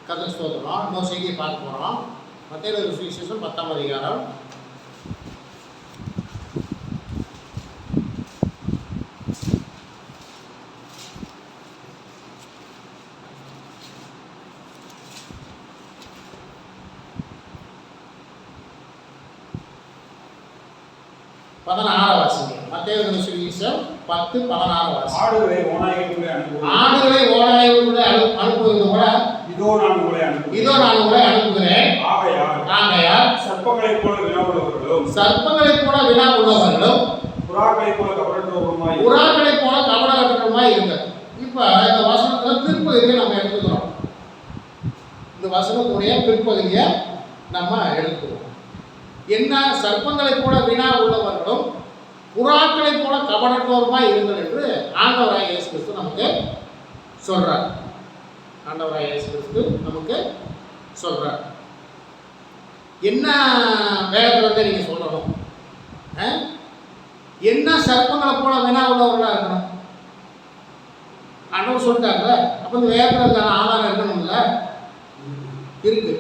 கர்த்தருக்கு ஸ்தோத்திரம். இன்னொரு செய்தியை பார்க்க போகிறோம். மத்தேயு சுவிசேஷம் 10ஆம் அதிகாரம். மத்தேயு சுவிசேஷம் 10:16 வாசிங்க. ஆடுகளை ஓநாய்களுக்கு அனுப்புவது கூட இதோ நான் உங்களை அனுப்புகிறேன். ஆகையால் சர்ப்பங்களைப் போல வினா உள்ளவர்களும் புறாக்களைப் போல கபடற்றவருமாய் இருங்கள். இப்போ இந்த வசனத்துல பிற்பகுதியை நம்ம எடுத்துக்கிறோம். இந்த வசனத்துடைய பிற்பகுதியை நம்ம எடுத்துக்கிறோம். என்ன? சர்ப்பங்களைப் போல வினா உள்ளவர்களும் புறாக்களைப் போல கபடற்றவருமாய் இருங்கள் என்று ஆண்டவராய் இயேசு கிறிஸ்து நமக்கு சொல்றார். என்ன வேதத்தை நீங்க சொல்லணும்? என்ன சர்ப்பங்களை போல வினா உள்ளவர்களா இருக்கணும்? ஆண்டவர் சொல்லிட்டாங்க. அப்ப இந்த வேதத்துக்கான ஆதாரம் இருக்கணும்ல? இருக்கு.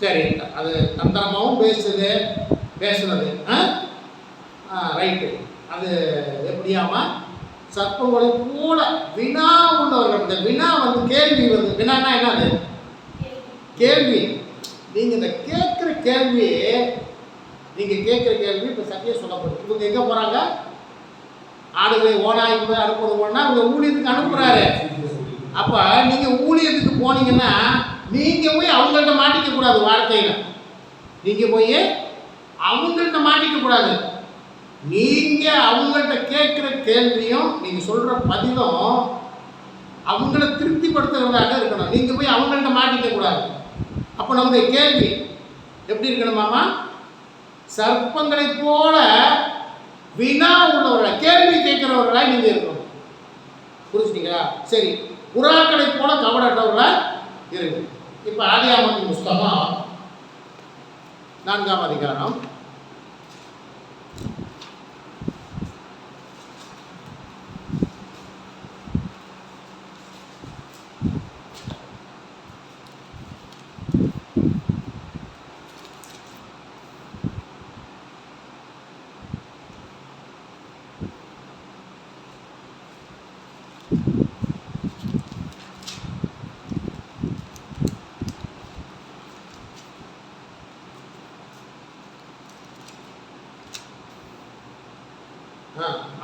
சரி, அது தந்திரமாவும் பேசுறது ரைட்டு. அது எப்படியாமா சர்ப்பங்களை போல வினா உள்ளவர்கள். இந்த வினா கேள்வி வருது. வினானா என்னது? கேள்வி. நீங்க இந்த கேட்குற கேள்வி இப்போ சத்திய சொல்லப்படுது. இவங்க எங்க போறாங்க? ஆடுகளை ஓனாய்க்கு அனுப்புறது போனா இவங்க ஊழியத்துக்கு அனுப்புறாரு. அப்ப நீங்க ஊழியத்துக்கு போனீங்கன்னா நீங்க போய் அவங்கள்ட்ட மாட்டிக்க கூடாது. வார்த்தையில நீங்க போய் அவங்கள்ட்ட மாட்டிக்க கூடாது. நீங்க அவங்கள்ட்ட கேட்குற கேள்வியும் நீங்க சொல்ற பதிலும் அவங்கள திருப்திப்படுத்துறதாக இருக்கணும். நீங்க போய் அவங்கள்ட்ட மாட்டிக்க கூடாது. அப்போ நம்முடைய கேள்வி எப்படி இருக்கணுமாமா? சர்ப்பங்களை போல வினா உள்ளவர்களா, கேள்வி கேட்கிறவர்களா நீங்க இருக்கணும். புரிஞ்சுட்டீங்களா? சரி, புறாக்களை போல கபடற்றவர்களா இருக்கு. இப்ப ஆதியாகமத்தின் புஸ்தகம் 4ஆம் அதிகாரம்.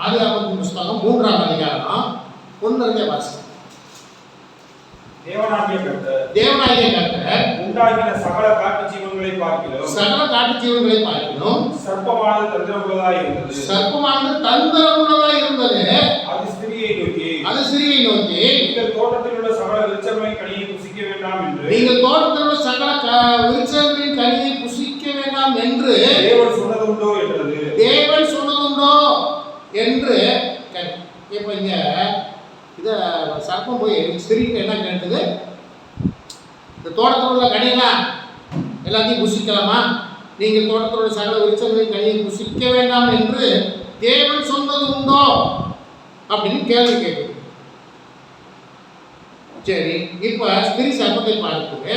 ஆதியாகமத்தின் புஸ்தகம் 3ஆம் அதிகாரம் 1 வாசி. தேவனாகிய கர்த்தர் உண்டாக்கின சகல காட்டு ஜீவன்களை பார்க்கிலும் சர்ப்பமானது தந்திரமுள்ளதாய் இருந்தது. அது ஸ்திரியை நோக்கி நீங்கள் தோட்டத்தில் உள்ள சகல விருட்சங்களின் கனியை புசிக்க வேண்டாம் என்று தேவன் சொன்னதுண்டோ என்று. இப்போ இங்க இதை சர்ப்பம் போய் ஸ்திரீக்கு என்ன கேட்டது? இந்த தோட்டத்தில் உள்ள கனியெல்லாம் எல்லாத்தையும் புசிக்கலாமா? நீங்கள் தோட்டத்தில் உள்ள சகல விருட்சங்களின் கனியை புசிக்க வேண்டாம் என்று தேவன் சொன்னது உண்டோ அப்படின்னு கேள்வி கேட்குது. சரி, இப்போ ஸ்திரீ சர்ப்பத்தை பார்த்து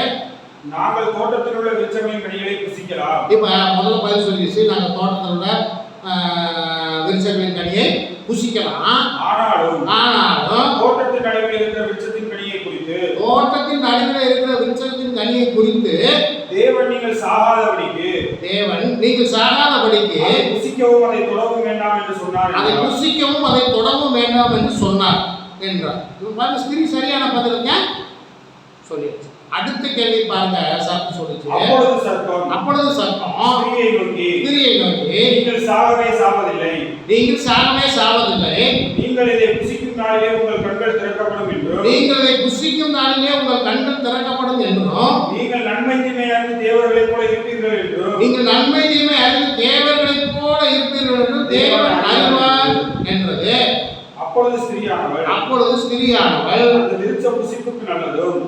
நாங்கள் தோட்டத்தில் உள்ள விருட்சங்களின் கனிகளை புசிக்கலாம். இப்போ முதல்ல பதில் சொல்லிடுச்சு, நாங்கள் தோட்டத்தில் உள்ள விருட்சங்களின் கனியை புசிக்கலாம். ஆனாலும் தோட்டத்தின் நடுவில் இருக்கிற விருட்சத்தின் கனியை குறித்து தேவன் நீங்கள் சாகாதபடிக்கு புசிக்கவும் அதை தொடவும் வேண்டாம் என்று சொன்னார் என்றார். பாருங்க, ஸ்திரீ சரியான பதிலுங்க சொல்லிடுச்சு. அடுத்த கேள்வி பாருங்க. சர்ப்பம் சொல்லுச்சு, அப்பொழுது சர்ப்பம் ஸ்திரீயை நோக்கி நீங்கள் சாகவே சாவதில்லை, நீங்கள் இதை புசிக்கும் நாளிலே உங்கள் கண்கள் திறக்கப்படும் என்றும் நீங்கள் நன்மை தீமை அறிந்து தேவர்களைப் போல இருப்பீர்கள் என்றும் தேவன் அறிவார் என்றது. அப்பொழுது ஸ்திரியானவள் அந்த விருட்சம் புசிப்புக்கு நல்லதும்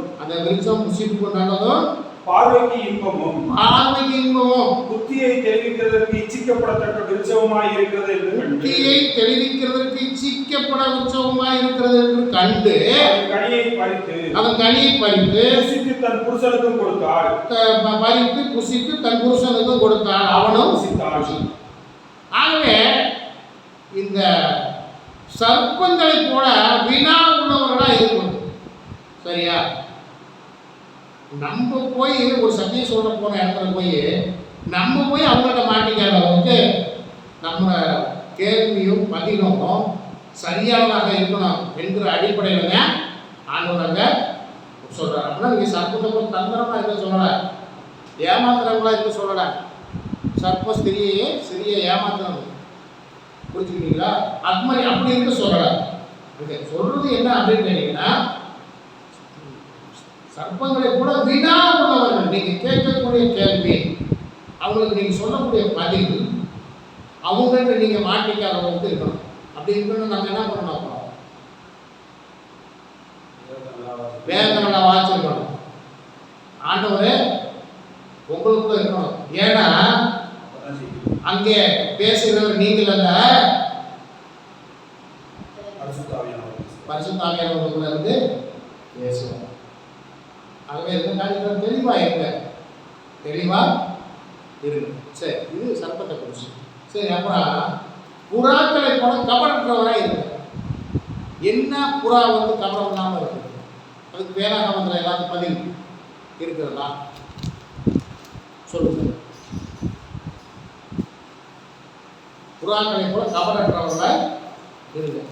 பார்வைக்கு இன்பமும் பார்வைக்கு இன்பமும் புத்தியை தெளிவிக்கிறதற்கு இச்சிக்கப்படத்தக்க விருட்சமாய் இருக்கிறது என்று கண்டு புத்தியை தெளிவிக்கிறதற்கு இச்சிக்கப்பட உற்சவமாய் இருக்கிறது என்று கண்டு அதன் கனியை பறித்து புசித்து தன் புருஷனுக்கும் கொடுத்தாள். பறித்து புசித்து தன் புருஷனுக்கும் கொடுத்தாள், அவனும் புசித்தான். ஆகவே இந்த சர்ப்பங்களை போல வினா உள்ளவர்களா இருக்கணும். சரியா? நம்ம போய் ஒரு சத்தியம் சொல்ற போன இடத்துல போய் நம்ம போய் அவங்கள்ட்ட மாட்டிக்காத அளவுக்கு நம்ம கேள்வியும் பதிலும் சரியானதாக இருக்கணும் என்கிற அடிப்படையில் தான் ஆண்டவர் அங்க சொல்றாரு. அப்படின்னா நீங்க சர்ப்பத்தை போய் தந்திரமா இருக்க சொல்லல, ஏமாத்துறவங்களா இருக்க சொல்லல. சர்ப்ப சிறிய ஏமாத்துறது, புரிஞ்சுக்கிட்டீங்களா? அது மாதிரி அப்படி இருக்க சொல்லல. சொல்றது என்ன அப்படின்னு கேட்டீங்கன்னா, சர்ப்பங்களை கூட வினா உள்ளவர்கள். நீங்க கேட்கக்கூடிய கேள்வி, அவங்களுக்கு நீங்க சொல்லக்கூடிய பதில், அவங்கள்ட்ட நீங்க மாட்டிக்காதவங்களுக்கு இருக்கணும். அப்படி இருக்கணும். நம்ம என்ன பண்ணணும்? அப்புறம் வேதனை வாசிக்கணும். ஆண்டவரே உங்களுக்குள்ள இருக்கணும். ஏன்னா அங்கே பேசுகிறவர் நீங்கள் அல்ல, பரிசுத்த ஆவியானவருக்குள்ள இருந்து பேசுவோம். ஆகவே இந்த காரியத்தில் தெளிவா இருக்கு. சரி, இது சர்ப்பத்தை குறிச்சு. சரி, அப்புறம் புறாக்களை போல கபடற்றவரா இருக்கு. என்ன புறா கபடம் இல்லாம இருக்கு? அதுக்கு வேதாகமத்தில் ஏதாவது பதில் இருக்கிறதா? சொல்லுங்க. புறாக்களை போல கபடற்றவர்களா இருக்கு.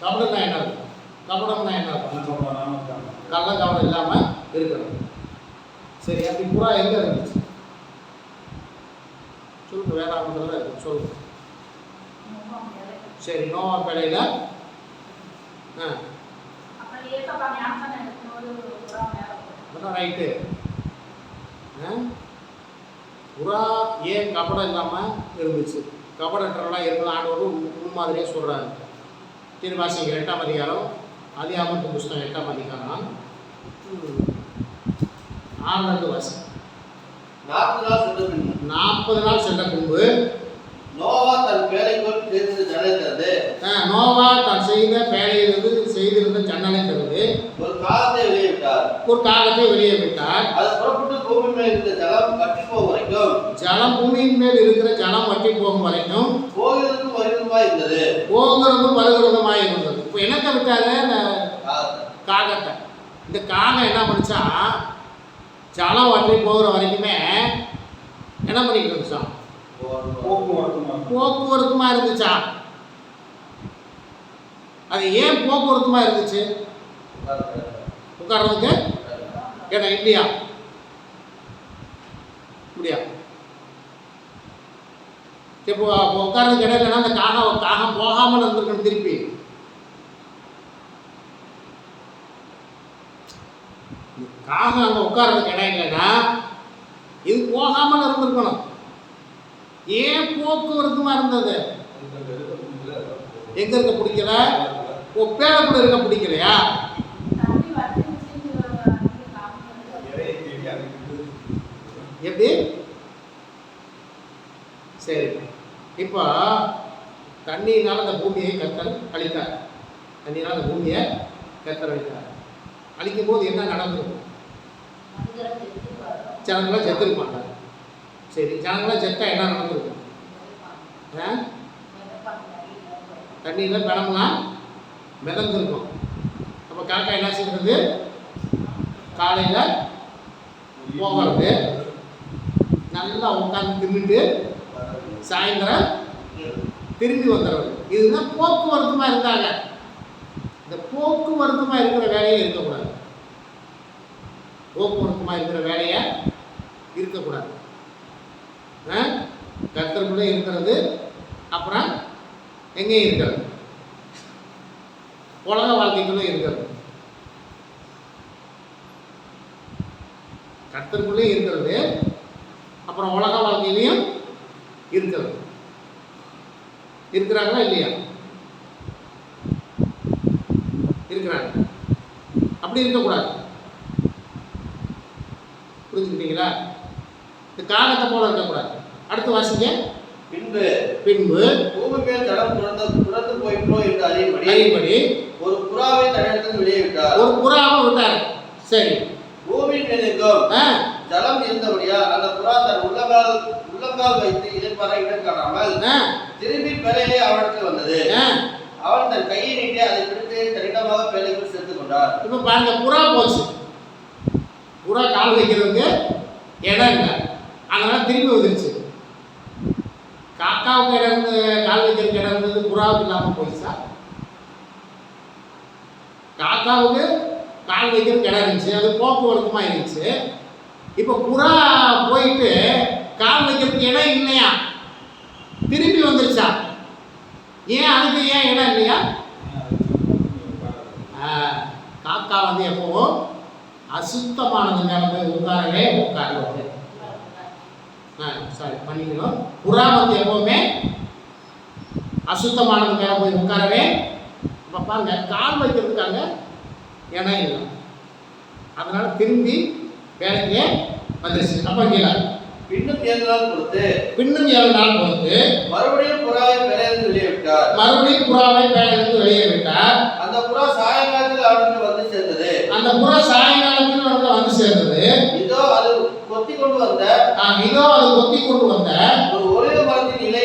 கபடம்னா என்ன இருக்கு? கபடம்னா என்ன இருக்கு? கள்ள கபடம் இல்லாம இருக்கிறது. சரி, அப்படி புறா எங்க இருந்துச்சு? சொல்லுங்க. வேதாகமத்தில் இருக்கு, சொல்லுங்க. சரி, நோவா பேழையில ரைட்டு. புறா ஏன் கபடம் இல்லாமல் இருந்துச்சு? கபடற்றவர்களாக இருக்கணும் ஆண்டவர் முன்மாதிரியாக சொல்கிறாரு. திருவாசிங்க 8ஆம் அதிகாரம், ஆதியாகமத்தின் புஸ்தகம் 8ஆம் அதிகாரம் 6 வாசி. 40 நாள் சென்ற பின்பு நோவா தன் பேழைக்குள் செய்தது ஜன்னலைக்கிறது. நோவா தான் செய்திருந்த ஜன்னலை திறந்து ஒரு காகத்தை வெளியே விட்டார். அது புறப்பட்டு பூமி மேல் இருக்கிற ஜலம் வற்றி போகும் வரைக்கும் பூமியின் மேல் இருக்கிற ஜலம் வற்றி போகும் வரைக்கும் போகிறதும் வருகிறதுமாய் இருந்தது. இப்போ என்னத்தை விட்டாரு? காகத்தை. இந்த காகம் என்ன பண்ணுச்சா, ஜலம் வற்றி போகிற வரைக்குமே என்ன பண்ணிக்கிட்டு இருந்துச்சான்? போக்குவரத்துமா இருந்துச்சா? அது ஏன் போக்குவரத்துமா இருந்துச்சு? உட்கார்றதுக்கு இடம் இல்லையா? முடியா? இப்போ உட்கார்றதுக்கு இடம் இல்லைன்னா அந்த காகம் போகாமல் இருந்திருக்கணும். திருப்பி காகம் அங்கே உட்கார்றதுக்கு இடம் இல்லைன்னா இது போகாமல் இருந்திருக்கணும். ஏன் போக்குவரத்துமா இருந்தது? எங்க இருக்க பிடிக்கல? பேரக்குள்ள இருக்க பிடிக்கலையா? எப்படி? சரி, இப்போ தண்ணியினால அந்த பூமியை கர்த்தர் அழித்தார். தண்ணியினால அந்த பூமியை கர்த்தர் அழித்தார். அழிக்கும் போது என்ன நடந்திருக்கும்? ஜனங்களாம் செத்துருப்பாங்க. சரி, ஜனங்களாம் செத்தா என்ன நடந்திருக்கும்? தண்ணியில் பிணம்லாம் மிதந்திருக்கும். அப்போ காக்கா என்ன செய்கிறது? காலையில் போகிறது, நல்லா உட்காந்து தின்னுட்டு சாயந்தரம் திரும்பி வந்துடுறது. இதுதான் போக்குவரத்துமாக இருந்தாங்க. இந்த போக்குவரத்துமாக இருக்கிற வேலையே இருக்கக்கூடாது. போக்குவரத்துமாக இருக்கிற வேலையை இருக்கக்கூடாது. கர்த்தருக்குள்ளே இருக்கிறது, அப்புறம் எங்கேயும் இருக்கிறது, உலக வாழ்க்கைக்குள்ளே இருக்கிறது. கர்த்தருக்குள்ளே இருக்கிறது, அப்புறம் உலக வாழ்க்கையிலையும் இருக்கிறது. இருக்கிறாங்களா இல்லையா? இருக்கிறாங்க. அப்படி இருக்கக்கூடாது. புரிஞ்சுக்கிட்டீங்களா? இந்த காகத்தை போல இருக்கக்கூடாது. அடுத்து வாசிங்க. பின்பு பின்பு பூமி மேல் ஜலம் துறந்து போயிற்றோ என்று அறியும்படி ஒரு புறாவை தன்னிடத்தில் வெளியே விட்டார். ஒரு புறாவை விட்டார். சரி, பூமியின் மேல் எங்கும் ஜலம் இருந்தபடியா அந்த புறா தன் உள்ளங்கால் வைத்து இதைப்பற இடம் காணாமல் திரும்பி பேழையிலே அவனிடத்தில் வந்தது. அவன் தன் கையை நீட்டி அதை பிடித்து தன்னிடமாக பேழைக்குள் சேர்த்துக் கொண்டார். இப்ப பாருங்க, புறா போச்சு. புறா கால் வைக்கிறதுக்கு இடம் இல்லை, அதனால திரும்பி வந்துருச்சு. காக்காவுக்கு இடம் இருந்து கால் வைக்கிறதுக்கு இடம் இருந்தது, புறாவுக்கு இல்லாமல் போயிடுச்சா? காக்காவுக்கு கால் வைக்கிறதுக்கு இடம் இருந்துச்சு, அது போக்குவரத்துமா இருந்துச்சு. இப்போ புறா போயிட்டு கால் வைக்கிறதுக்கு இடம் இல்லையா, திரும்பி வந்துருச்சா? ஏன் அதுக்கு ஏன் இடம் இல்லையா? காக்கா வந்து எப்பவும் அசுத்தமானது மேலே போய் உட்காரவே உட்காருவது. சாரி பண்ணிக்கணும். புறா வந்து எப்பவுமே அசுத்தமானது மேலே போய் உட்காரவே. இப்போ பாருங்க, கால் வைக்கிறதுக்காக இடம் இல்லை, அதனால திரும்பி வேலைக்கே வந்துருச்சு. அப்போ கீழே பின்னும் 7 நாள் பொறுத்து மறுபடியும் புறாவை பேழையிலிருந்து வெளியே விட்டார். அந்த புறா சாயங்காலத்தில் அவனுக்கு வந்து சேர்ந்தது. இதோ அது கொத்தி கொண்டு வந்த ஒரு ஒலிவ மரத்தின் இலை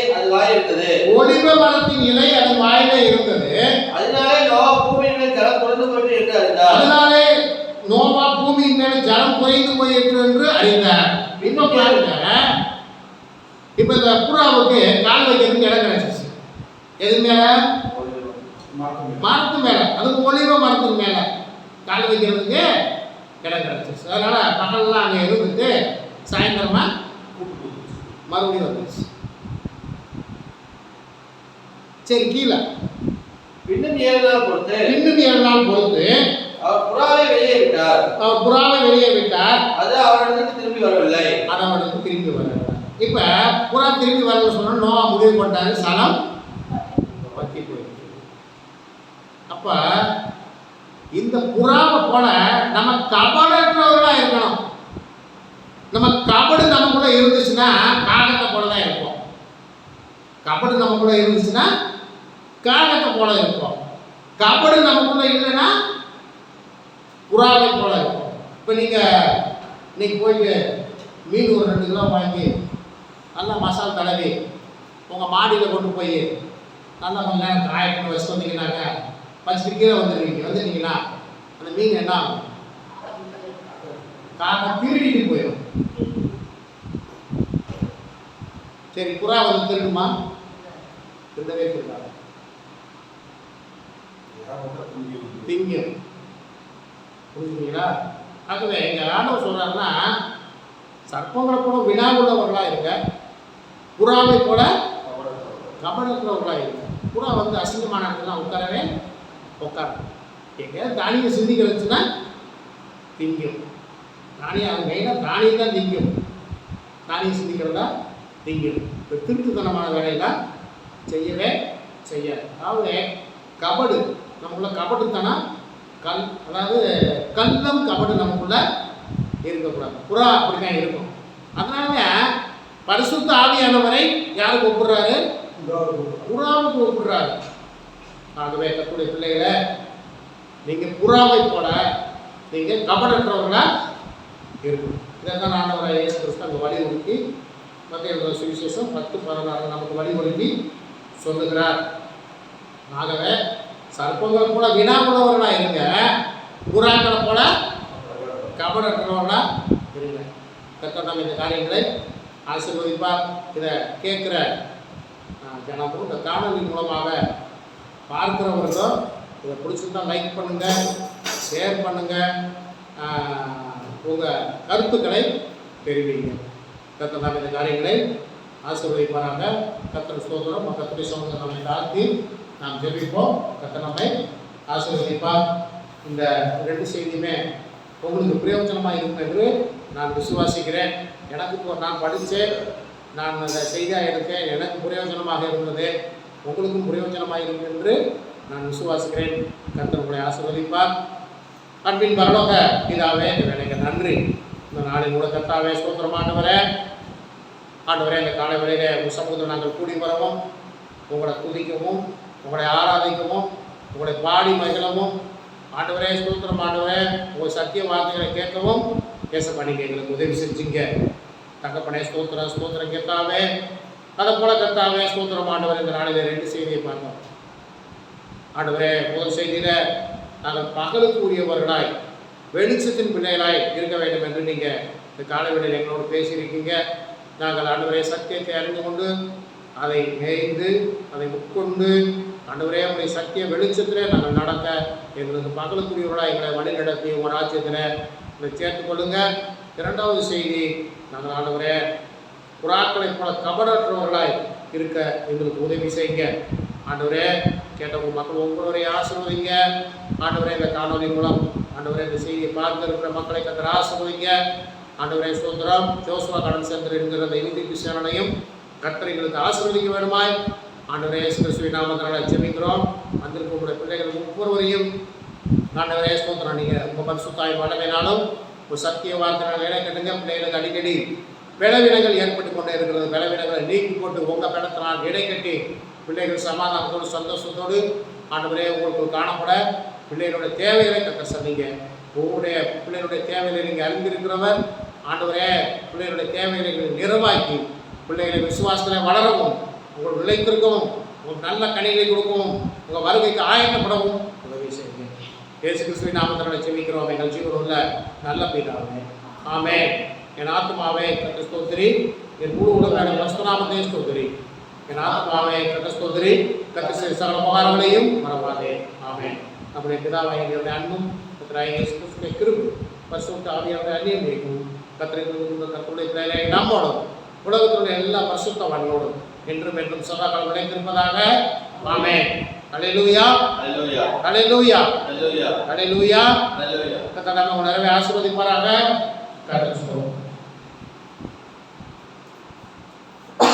அது வாயிலே இருந்தது. அதனாலே நோவா பூமியின் மேல் ஜலம் குறைந்து போயிற்று என்று அறிந்தார். இன்னும் பாருங்க, இப்ப இந்த புறாவுக்கு கால் வைக்கிறதுக்கு இடம் கிடைச்சிச்சு. எது மேல? மரத்து மேல, அதுக்கு ஒலிவ மரத்தின் மேல கால் வைக்கிறதுக்கு இடம் கிடைச்சிச்சு. அதனால பகல்லாம் அங்கே இருந்துட்டு சாயந்தரமா மறுபடியும் வந்துச்சு. சரி, கீழே இன்னும் 7 நாள் பொறுத்து அவர் புறாவை வெளியே விட்டார். அது அவரிடத்துக்கு திரும்பி வரவில்லை. இப்ப புறா திரும்பி வரல சொன்னா நோவா முடிவு பண்ணாரு, சனம் வத்தி போயிருக்கு. அப்ப இந்த புறாவை போல நம்ம கபடற்றவர்களா இருக்கணும். நம்ம கபடு நமக்குள்ள இருந்துச்சுன்னா காகத்தை போலதான் இருப்போம். கபடு நமக்குள்ள இருந்துச்சுன்னா காகத்தை போல இருப்போம். கபடு நமக்குள்ள இல்லைன்னா புறாவை போல இருக்கும். இப்போ இன்னைக்கு போயிட்டு மீன் ஒரு 2 கிலோ வாங்கி நல்லா மசாலா தடவி உங்கள் மாடியில் கொண்டு போய் நல்லா கொஞ்ச நேரம் காய பண்ணி வச்சுட்டு வந்தீங்கன்னாங்க, வச்சுட்டு கீழே வந்துட்டீங்கன்னா அந்த மீன் என்ன ஆகும்? காகம் திருடிட்டு போயிடும். சரி, புறா வந்து திருடுமா? திருடவே திருடாது, திங்கும். புரிஞ்சுங்களா? ஆகவே எங்க ஆண்டவர் சொல்றாருன்னா, சர்ப்பங்களை போல வினா உள்ளவர்களா இருக்க, புறாவை போல கபடற்றவர்களா இருக்க. புறா வந்து அசிங்கமான இடத்துல உட்காரவே உட்காரும். எங்கேயாவது தானியம் சிந்தி கிடச்சுன்னா திங்கும். தானியம் மெயினாக தானியம் தான் திங்கும். தானியம் சிந்திக்கிறதா திங்கும். இப்போ திருட்டுத்தனமான வேலையெல்லாம் செய்யவே செய்யாது. அதாவது கபடு நமக்குள்ள கபடுத்தனம், அதாவது கள்ளம் கபடு நமக்குள்ள இருக்கக்கூடாது. புறா அப்படிதான் இருக்கும். அதனால பரிசுத்த ஆவியானவரை யாருக்கு ஒப்புடுறாரு? புறாவுக்கு ஒப்புடுறாரு. ஆகவே கர்த்தருடைய பிள்ளைகளை, நீங்க புறாவை போல நீங்க கபடற்றவர்களா இருக்கணும். இதைத்தான் ஆண்டவராகிய இயேசு கிறிஸ்து அங்கே வலியுறுத்தி மத்தேயு சுவிசேஷம் 10:16 நமக்கு வலியுறுத்தி சொல்லுகிறார். ஆகவே சர்ப்பங்களை போல வினாவுள்ளவர்களா இருங்க, புறாக்களை போல கபடற்றவர்களா இருங்க. கர்த்தர் நம்ம இந்த காரியங்களை ஆசீர்வதிப்பார். இதை கேட்குற ஜனமும் இந்த காணொலி மூலமாக பார்க்கிறவர்களும் இதை பிடிச்சிருந்தா லைக் பண்ணுங்க, ஷேர் பண்ணுங்க, உங்கள் கருத்துக்களை தெரிவிங்க. கர்த்தர் நம்ம இந்த காரியங்களை ஆசீர்வதிப்பாராக. கர்த்தர் ஸ்தோத்திரம். கர்த்தருடைய சமூகத்தை நம்மை தாழ்த்தி நாம் ஜெபிப்போம். கர்த்தர் நம்மை ஆசீர்வதிப்பார். இந்த 2 செய்தியுமே உங்களுக்கு பிரயோஜனமாக இருக்கும் என்று நான் விசுவாசிக்கிறேன். எனக்கு நான் படித்தேன், நான் அந்த செய்தியாக எடுத்தேன், எனக்கு பிரயோஜனமாக இருந்தது, உங்களுக்கும் பிரயோஜனமாக இருக்கும் என்று நான் விசுவாசிக்கிறேன். கர்த்தர் உங்களை ஆசீர்வதிப்பார். அன்பின் பரலோக பிதாவே, இந்த வேலைக்கு நன்றி. இந்த நாளில் கூட கர்த்தாவே ஸ்தோத்திரம் ஆண்டவரே. ஆண்டவரே, இந்த காலை வேளையிலே உங்கள் சமூகத்தில் நாங்கள் கூடி வரவும், உங்களை துதிக்கவும், உங்களை ஆராதிக்கவும், உங்களை பாடி மகிழவும், ஆண்டவரே ஸ்தோத்திரம் ஆண்டவரே, உங்கள் சத்திய வார்த்தைகளை கேட்கவும் பேசப்படிங்க எங்களுக்கு உதவி செஞ்சீங்க. தகப்பனே ஸ்தோத்திரம் ஸ்தோத்திரம் கேட்டாவே. அதை போல கர்த்தாவே ஸ்தோத்திரம் ஆண்டவரே, இந்த நாளில் 2 செய்தியை பார்த்தோம். ஆண்டவரே, முதல் செய்தியில நாங்கள் பகலுக்கு உரியவர்களாய் வெளிச்சத்தின் பிள்ளைகளாய் இருக்க வேண்டும் என்று நீங்கள் இந்த காலவெளியில் எங்களோடு பேசியிருக்கீங்க. நாங்கள் ஆண்டவரே சத்தியத்தை அறிந்து கொண்டு அதை மேய்ந்து அதை உட்கொண்டு ஆண்டவரே உடைய சத்திய வெளிச்சத்திலே நாங்கள் நடக்க எங்களுக்கு பகலுக்குரியவர்களாக எங்களை வழிநடத்தி உங்கள் ராஜ்யத்தில் இதை சேர்த்துக்கொள்ளுங்க. 2வது செய்தி, நாங்கள் ஆண்டவரே புறாக்களை போல கபடற்றவர்களாய் இருக்க எங்களுக்கு உதவி செய்யுங்க. ஆண்டவரே, கேட்ட உங்கள் மக்கள் ஒவ்வொருவரையும் ஆசீர்வதிங்க. ஆண்டவரே, இந்த காணொலி மூலம் ஆண்டவரே இந்த செய்தியை பார்த்து இருக்கிற மக்களை கத்தர் ஆசீர்வதிங்க. ஆண்டவரே ஸ்தோத்திரம். ஜோசுவா கடன் சென்டர் என்கிற அந்த யூடியூப் சேனலையும் கர்த்தர் எங்களுக்கு ஆசீர்வதிக்க வேண்டுமாய் ஆண்டவரே இயேசு கிறிஸ்துவின் நாமத்தினால ஜெபிக்கிறோம். வந்திருக்க உங்களுடைய பிள்ளைகள் ஒவ்வொருவரையும் ஆண்டவரே ஸ்தோத்திரம். நீங்கள் உங்கள் பரிசுத்தாய் வல்லமையினாலும் ஒரு சத்திய வார்த்தையினால் இடம் கட்டுங்க. பிள்ளைகளுக்கு அடிக்கடி பலவீனங்கள் ஏற்பட்டு கொண்டே இருக்கிறது. பலவீனங்களை நீக்கி போட்டு உங்கள் பலத்தினால் இடை கட்டி பிள்ளைகள் சமாதானத்தோடு சந்தோஷத்தோடு ஆண்டவரே உங்களுக்கு காணப்பட பிள்ளைகளுடைய தேவைகளை கற்க சொன்னீங்க. உங்களுடைய பிள்ளைகளுடைய தேவைகளை நீங்கள் அறிந்திருக்கிறவர். ஆண்டவரே, பிள்ளைகளுடைய தேவைகளை நிறைவாக்கி பிள்ளைகளை விசுவாசத்தில் வளரவும், உங்கள் நிலைத்திருக்கவும், உங்களுக்கு நல்ல கனிகளை கொடுக்கவும், உங்கள் வருகைக்கு ஆயத்தப்படவும் உதவி செய்யுங்க. இயேசு கிறிஸ்துவின் நாமத்தினால ஜெபிக்கிறோம் எங்கள் ஜீவனுள்ள நல்ல பிதாவே. ஆமென். என் ஆத்துமாவே கர்த்தரை ஸ்தோத்திரி, என் முழு உலக பரிசுத்தநாமத்தை ஸ்தோத்திரி. என் ஆத்மாவே கர்த்தரை ஸ்தோத்திரி, கர்த்தர் செய்த சகல உபகாரங்களையும் மறவாதே. ஆமென். நம்முடைய பிதாவாகிய தேவனுடைய அன்பும் கர்த்தராகிய இயேசு கிறிஸ்துவின் கிருபை பரிசுத்த ஆவியானவருடைய அந்நியமும் கர்த்தருடைய பிள்ளைகளை நம்மோடும் உலகத்தினுடைய எல்லா பரிசுத்தவான்களோடும் என்றும் என்றும் சதா காலம் நிலைத்திருப்பதாக. ஆமென். அல்லேலூயா, அல்லேலூயா, அல்லேலூயா, அல்லேலூயா, அல்லேலூயா. அல்லேலூயா. கர்த்தர் நம்ம நிறைவே ஆசீர்வதிப்பாராக.